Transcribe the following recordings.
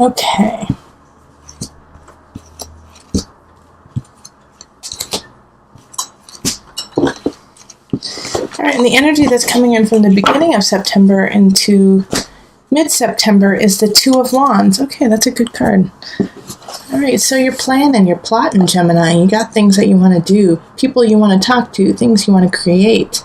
Okay. All right, and the energy that's coming in from the beginning of September into mid-September is the Two of Wands. Okay, that's a good card. All right, so you're planning, you're plotting, Gemini. You got things that you want to do, people you want to talk to, things you want to create.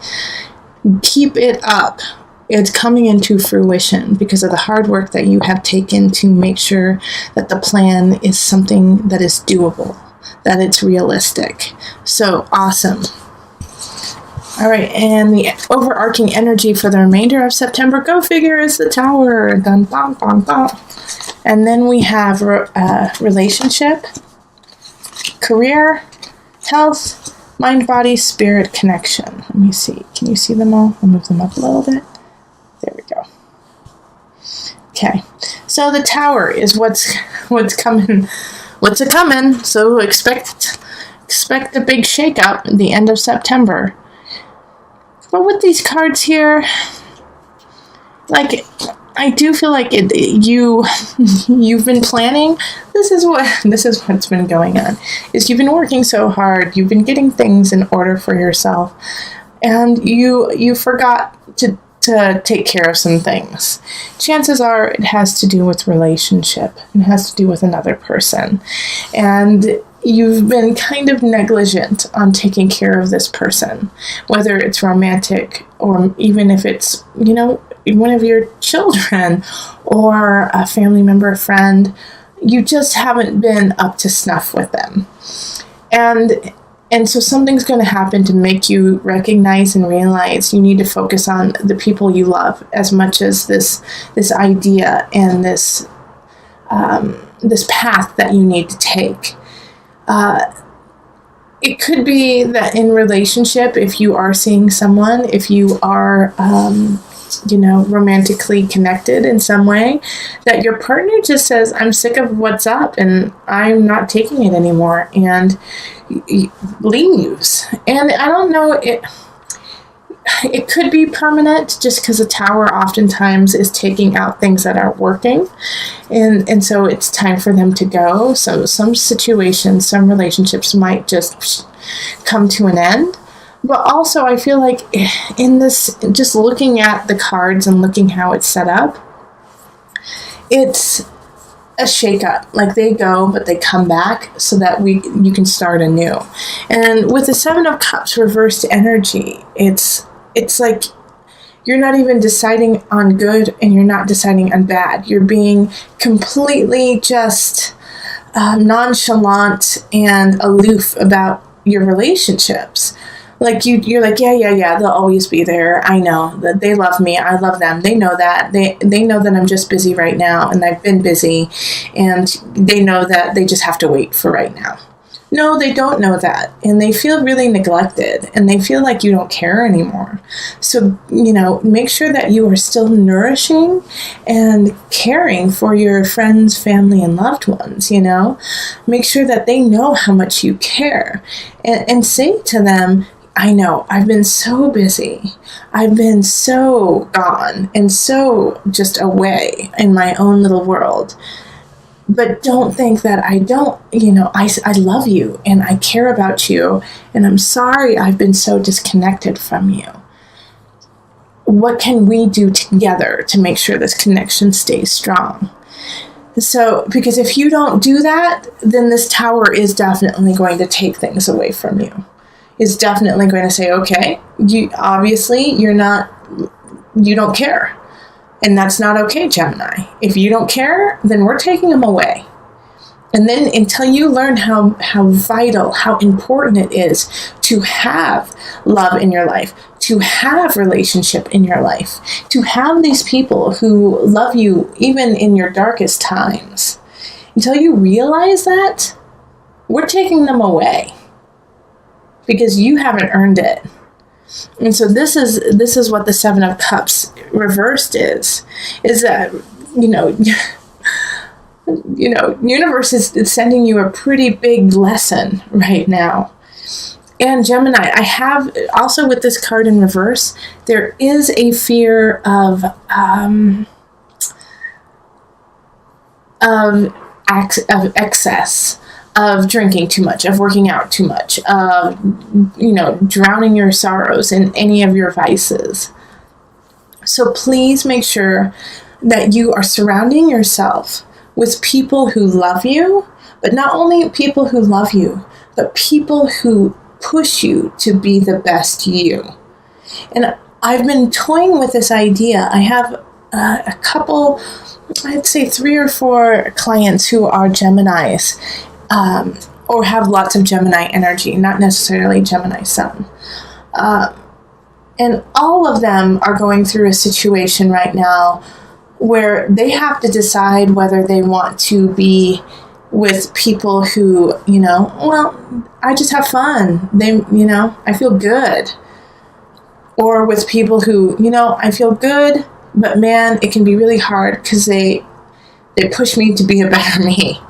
Keep it up. It's coming into fruition because of the hard work that you have taken to make sure that the plan is something that is doable, that it's realistic. So awesome. All right, and the overarching energy for the remainder of September, go figure, is the Tower. Dun, bong, bong, bong. And then we have relationship, career, health, mind, body, spirit, connection. Let me see. Can you see them all? I'll move them up a little bit. There we go. Okay, so the Tower is what's coming. What's a coming? So expect a big shakeup at the end of September. But with these cards here, like, I do feel like you've been planning. This is what's been going on. Is you've been working so hard, you've been getting things in order for yourself, and you forgot to take care of some things. Chances are it has to do with relationship. It has to do with another person, and you've been kind of negligent on taking care of this person, whether it's romantic or even if it's, one of your children or a family member, a friend. You just haven't been up to snuff with them. And so something's going to happen to make you recognize and realize you need to focus on the people you love as much as this idea and this path that you need to take. It could be that in relationship, if you are seeing someone, if you are, romantically connected in some way, that your partner just says, I'm sick of what's up and I'm not taking it anymore, and leaves. And I don't know, it could be permanent just because the Tower oftentimes is taking out things that aren't working. And so it's time for them to go. So some situations, some relationships might just come to an end. But also I feel like in this, just looking at the cards and looking how it's set up, it's a shakeup. Like, they go, but they come back so that you can start anew. And with the Seven of Cups reversed energy, it's like you're not even deciding on good and you're not deciding on bad. You're being completely just nonchalant and aloof about your relationships. Like you're like, yeah, they'll always be there. I know that they love me. I love them. They know that. They know that I'm just busy right now, and I've been busy, and they know that they just have to wait for right now. No, they don't know that, and they feel really neglected, and they feel like you don't care anymore. So, make sure that you are still nourishing and caring for your friends, family, and loved ones, Make sure that they know how much you care, and say to them, I know, I've been so busy. I've been so gone and so just away in my own little world. But don't think that I don't, I love you and I care about you, and I'm sorry I've been so disconnected from you. What can we do together to make sure this connection stays strong? So, because if you don't do that, then this Tower is definitely going to take things away from you. Is definitely going to say, okay, you don't care. And that's not okay, Gemini. If you don't care, then we're taking them away. And then until you learn how vital, how important it is to have love in your life, to have relationship in your life, to have these people who love you even in your darkest times, until you realize that, we're taking them away. Because you haven't earned it. And so this is what the Seven of Cups reversed is that, universe is sending you a pretty big lesson right now. And Gemini, I have also with this card in reverse, there is a fear of of excess, of drinking too much, of working out too much, of, drowning your sorrows in any of your vices. So please make sure that you are surrounding yourself with people who love you, but not only people who love you, but people who push you to be the best you. And I've been toying with this idea. I have a couple, I'd say 3 or 4 clients who are Geminis, or have lots of Gemini energy, not necessarily Gemini sun. And all of them are going through a situation right now where they have to decide whether they want to be with people who, I just have fun. I feel good. Or with people who, I feel good, but man, it can be really hard because they push me to be a better me.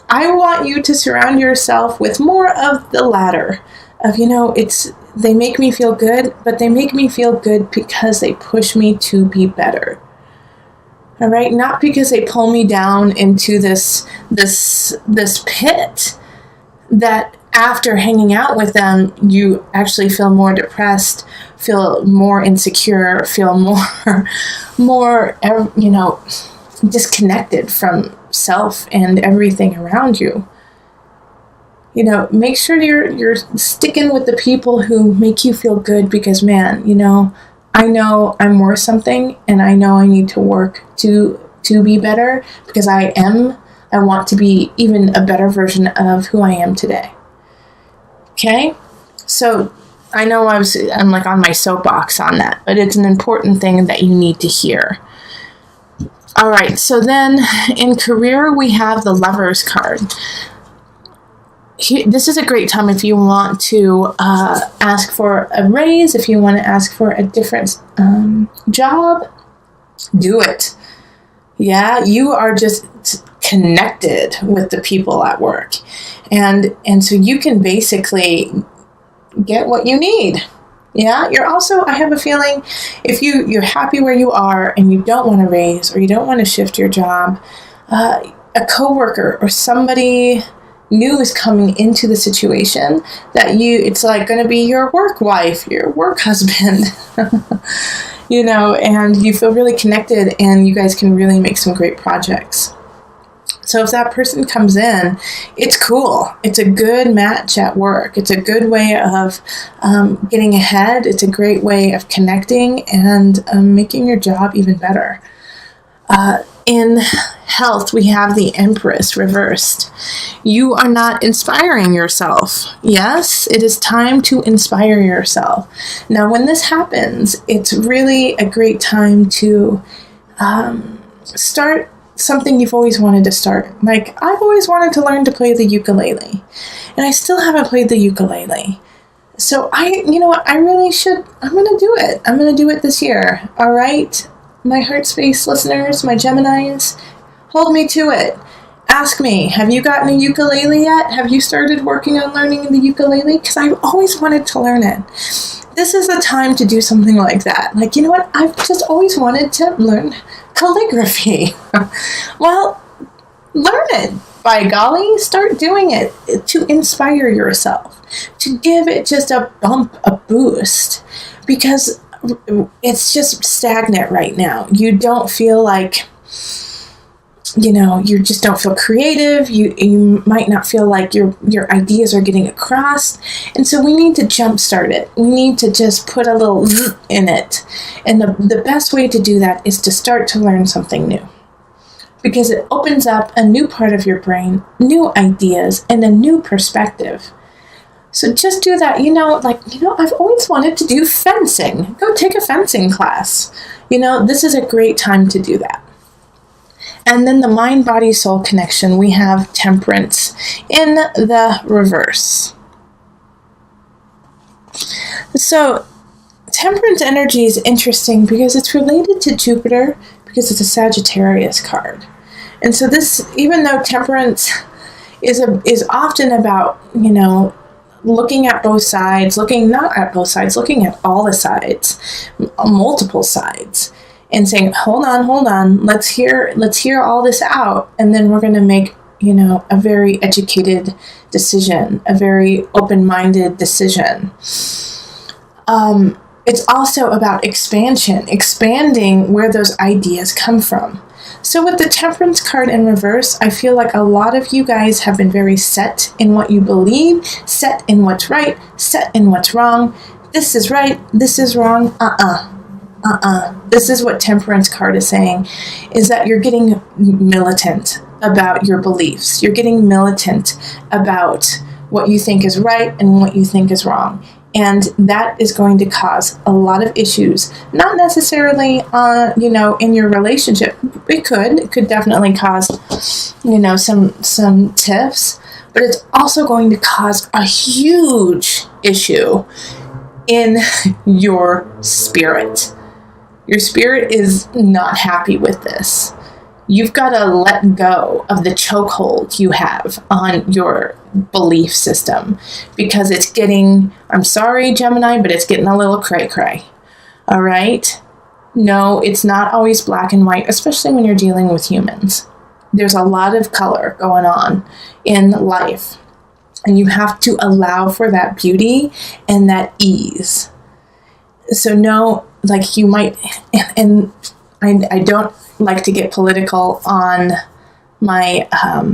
I want you to surround yourself with more of the latter of, they make me feel good, but they make me feel good because they push me to be better. All right? Not because they pull me down into this pit that after hanging out with them, you actually feel more depressed, feel more insecure, feel more, disconnected from self and everything around you. Make sure you're sticking with the people who make you feel good because, man, I know I'm worth something and I know I need to work to be better because I want to be even a better version of who I am today. Okay? So I know I'm like on my soapbox on that, but it's an important thing that you need to hear. All right, so then in career, we have the Lovers card. This is a great time if you want to ask for a raise, if you want to ask for a different job, do it. Yeah, you are just connected with the people at work. And so you can basically get what you need. Yeah, you're also, I have a feeling, if you're happy where you are and you don't want to raise or you don't want to shift your job, a coworker or somebody new is coming into the situation that it's like going to be your work wife, your work husband, and you feel really connected and you guys can really make some great projects. So if that person comes in, it's cool. It's a good match at work. It's a good way of getting ahead. It's a great way of connecting and making your job even better. In health, we have the Empress reversed. You are not inspiring yourself. Yes, it is time to inspire yourself. Now, when this happens, it's really a great time to start something you've always wanted to start. Like, I've always wanted to learn to play the ukulele, and I still haven't played the ukulele. So you know what, I'm going to do it. I'm going to do it this year. All right, my Heart Space listeners, my Geminis, hold me to it. Ask me, have you gotten a ukulele yet? Have you started working on learning the ukulele? Because I've always wanted to learn it. This is the time to do something like that. Like, you know what? I've just always wanted to learn calligraphy. Well, learn it. By golly, start doing it to inspire yourself, to give it just a bump, a boost, because it's just stagnant right now. You don't feel like, you just don't feel creative. You might not feel like your ideas are getting across. And so we need to jumpstart it. We need to just put a little in it. And the best way to do that is to start to learn something new. Because it opens up a new part of your brain, new ideas, and a new perspective. So just do that. I've always wanted to do fencing. Go take a fencing class. This is a great time to do that. And then the mind, body, soul connection, we have Temperance in the reverse. So Temperance energy is interesting because it's related to Jupiter, because it's a Sagittarius card. And so this, even though Temperance is often about, looking at both sides, looking at all the sides, multiple sides. and saying, hold on, let's hear all this out, and then we're going to make, a very educated decision, a very open-minded decision. It's also about expanding where those ideas come from. So with the Temperance card in reverse, I feel like a lot of you guys have been very set in what you believe, set in what's right, set in what's wrong. This is right, this is wrong, This is what Temperance card is saying, is that you're getting militant about your beliefs. You're getting militant about what you think is right and what you think is wrong. And that is going to cause a lot of issues, not necessarily, in your relationship. It could definitely cause, some tiffs, but it's also going to cause a huge issue in your spirit. Your spirit is not happy with this. You've got to let go of the chokehold you have on your belief system, because it's getting, I'm sorry, Gemini, but it's getting a little cray-cray. All right? No, it's not always black and white, especially when you're dealing with humans. There's a lot of color going on in life, and you have to allow for that beauty and that ease. So no, like you might, and I don't like to get political on my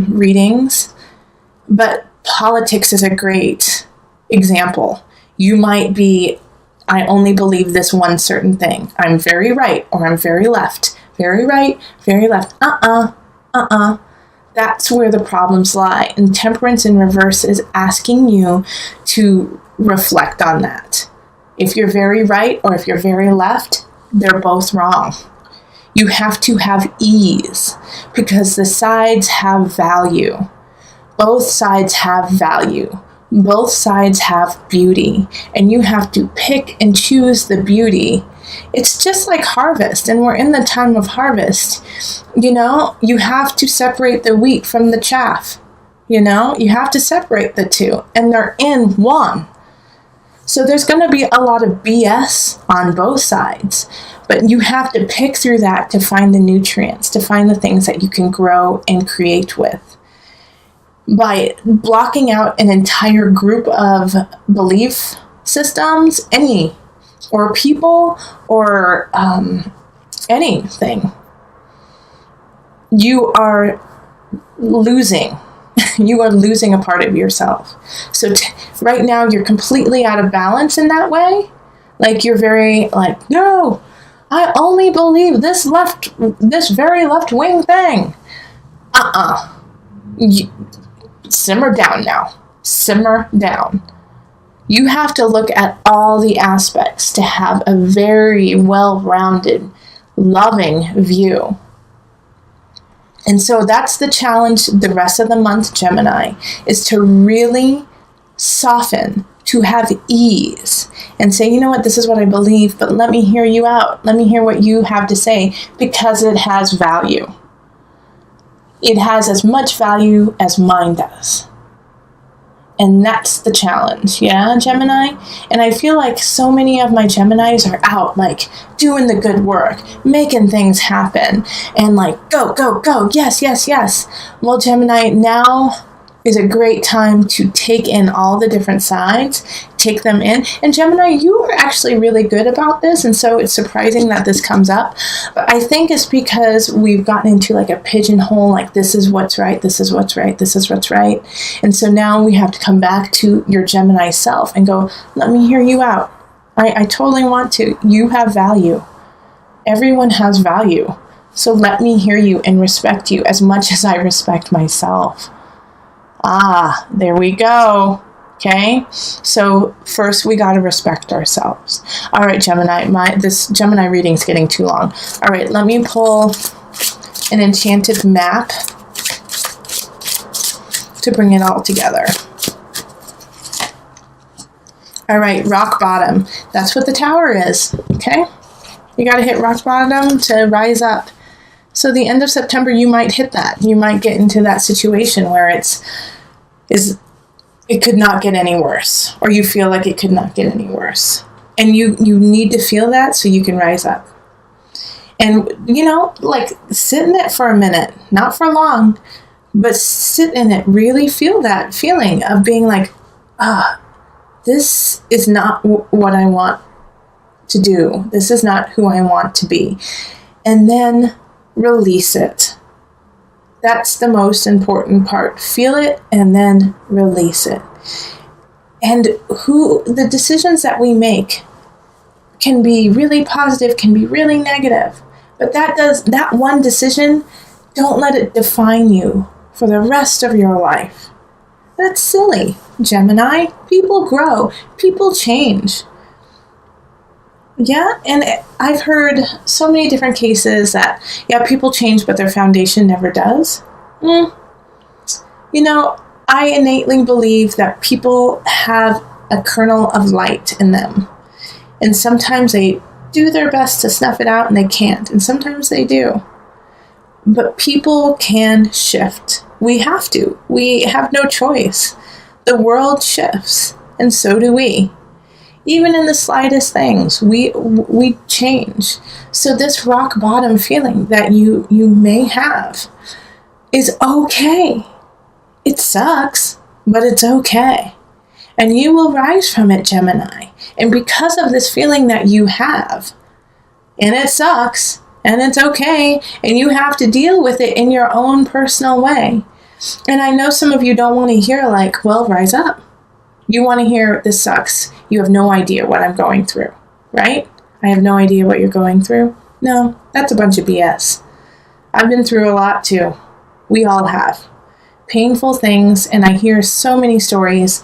readings, but politics is a great example. You might be, I only believe this one certain thing. I'm very right, or I'm very left. Very right, very left. That's where the problems lie. And Temperance in reverse is asking you to reflect on that. If you're very right or if you're very left, they're both wrong. You have to have ease, because the sides have value. Both sides have value. Both sides have beauty, and you have to pick and choose the beauty. It's just like harvest, and we're in the time of harvest. You have to separate the wheat from the chaff. You have to separate the two, and they're in one. So there's going to be a lot of BS on both sides, but you have to pick through that to find the nutrients, to find the things that you can grow and create with. By blocking out an entire group of belief systems, or people, or anything, you are losing. You are losing a part of yourself. So right now you're completely out of balance in that way. Like you're very like, no, I only believe this very left wing thing. Simmer down now. Simmer down. You have to look at all the aspects to have a very well-rounded, loving view. And so that's the challenge the rest of the month, Gemini, is to really soften, to have ease, and say, you know what, this is what I believe, but let me hear you out. Let me hear what you have to say, because it has value. It has as much value as mine does. And that's the challenge, yeah, Gemini? And I feel like so many of my Geminis are out, like, doing the good work, making things happen, and like, go, go, go, yes, yes, yes. Well, Gemini, now is a great time to take in all the different sides, take them in. And Gemini, you are actually really good about this, and so it's surprising that this comes up. But I think it's because we've gotten into like a pigeonhole, like this is what's right, this is what's right, this is what's right. And so now we have to come back to your Gemini self and go, let me hear you out. I totally want to. You have value. Everyone has value. So let me hear you and respect you as much as I respect myself. There we go. Okay, so first we got to respect ourselves. All right, Gemini, this Gemini reading is getting too long. All right, let me pull an enchanted map to bring it all together. All right, rock bottom. That's what the tower is, okay? You got to hit rock bottom to rise up. So the end of September, you might hit that. You might get into that situation where it could not get any worse, or you feel like it could not get any worse. And you need to feel that so you can rise up. And, like sit in it for a minute, not for long, but sit in it, really feel that feeling of being like, this is not what I want to do. This is not who I want to be. And then release it. That's the most important part. Feel it and then release it. And the decisions that we make can be really positive, can be really negative. But that one decision, don't let it define you for the rest of your life. That's silly, Gemini. People grow. People change. Yeah, and I've heard so many different cases that, people change, but their foundation never does. I innately believe that people have a kernel of light in them. And sometimes they do their best to snuff it out and they can't. And sometimes they do. But people can shift. We have to. We have no choice. The world shifts, and so do we. Even in the slightest things, we change. So this rock bottom feeling that you may have is okay. It sucks, but it's okay. And you will rise from it, Gemini. And because of this feeling that you have, and it sucks, and it's okay, and you have to deal with it in your own personal way. And I know some of you don't want to hear like, well, rise up. You want to hear, this sucks. You have no idea what I'm going through, right? I have no idea what you're going through. No, that's a bunch of BS. I've been through a lot too. We all have. Painful things, and I hear so many stories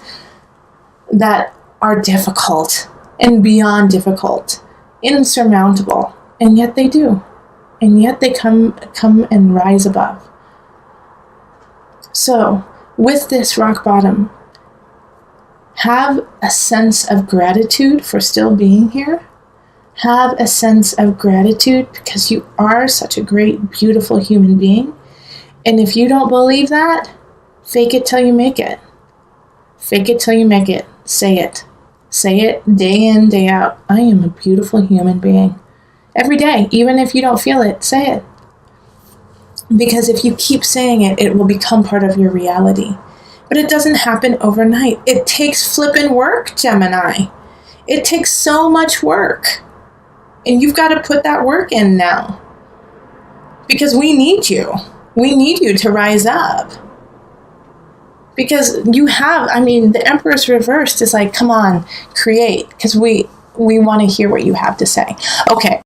that are difficult and beyond difficult, insurmountable, and yet they do. And yet they come and rise above. So, with this rock bottom, have a sense of gratitude for still being here. Have a sense of gratitude because you are such a great, beautiful human being. And if you don't believe that, fake it till you make it. Fake it till you make it. Say it. Say it day in, day out. I am a beautiful human being. Every day, even if you don't feel it, say it. Because if you keep saying it, it will become part of your reality. But it doesn't happen overnight. It takes flippin' work, Gemini. It takes so much work. And you've got to put that work in now. Because we need you. We need you to rise up. Because you have, the Emperor's reversed is like, come on, create. Because we want to hear what you have to say. Okay.